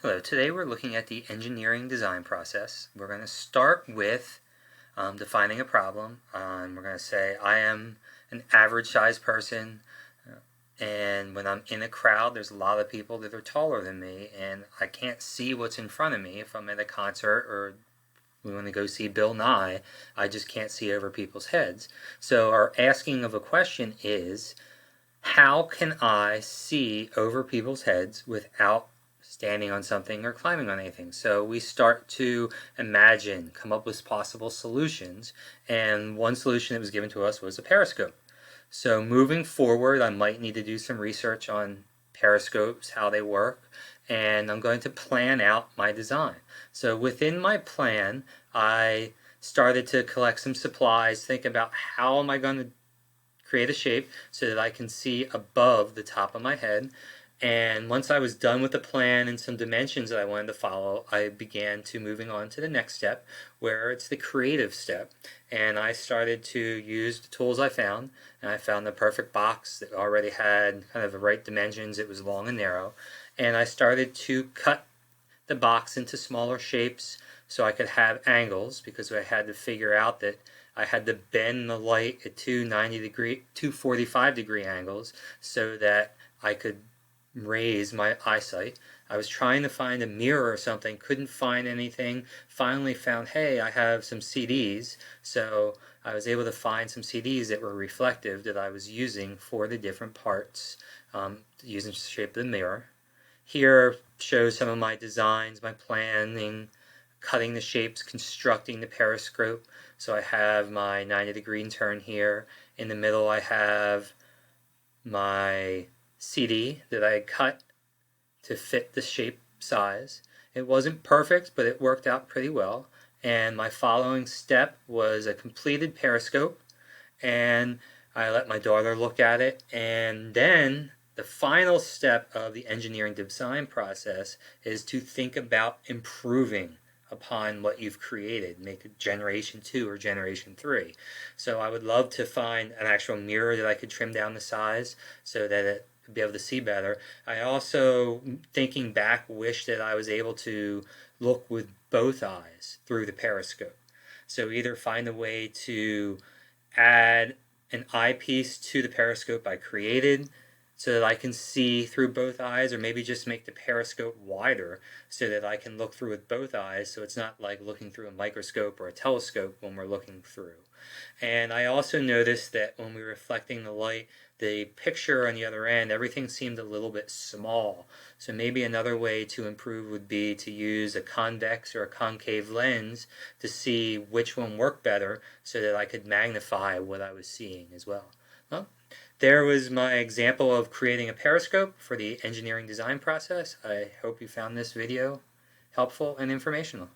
Hello, today we're looking at the engineering design process. We're going to start with defining a problem. We're going to say I am an average sized person, and when I'm in a crowd there's a lot of people that are taller than me and I can't see what's in front of me. If I'm at a concert or we want to go see Bill Nye, I just can't see over people's heads. So our asking of a question is, how can I see over people's heads without standing on something or climbing on anything? So we start to imagine, come up with possible solutions, and one solution that was given to us was a periscope. So moving forward, I might need to do some research on periscopes, how they work, and I'm going to plan out my design. So within my plan, I started to collect some supplies, think about how am I going to create a shape so that I can see above the top of my head. And once I was done with the plan and some dimensions that I wanted to follow, I began to moving on to the next step, where it's the creative step. And I started to use the tools I found, and I found the perfect box that already had kind of the right dimensions. It was long and narrow. And I started to cut the box into smaller shapes so I could have angles, because I had to figure out that I had to bend the light at two 45-degree angles so that I could raise my eyesight. I was trying to find a mirror or something, couldn't find anything. Finally found, hey, I have some CDs. So I was able to find some CDs that were reflective that I was using for the different parts, using the shape of the mirror. Here shows some of my designs, my planning, cutting the shapes, constructing the periscope. So I have my 90-degree turn here. In the middle I have my CD that I cut to fit the shape size. It wasn't perfect, but it worked out pretty well. And my following step was a completed periscope, and I let my daughter look at it, and then the final step of the engineering design process is to think about improving upon what you've created, make it generation 2 or generation 3. So I would love to find an actual mirror that I could trim down the size so that it would be able to see better. I also, thinking back, wish that I was able to look with both eyes through the periscope. So either find a way to add an eyepiece to the periscope I created so that I can see through both eyes, or maybe just make the periscope wider so that I can look through with both eyes, so it's not like looking through a microscope or a telescope when we're looking through. And I also noticed that when we were reflecting the light, the picture on the other end, everything seemed a little bit small. So maybe another way to improve would be to use a convex or a concave lens to see which one worked better so that I could magnify what I was seeing as well. Well, there was my example of creating a periscope for the engineering design process. I hope you found this video helpful and informational.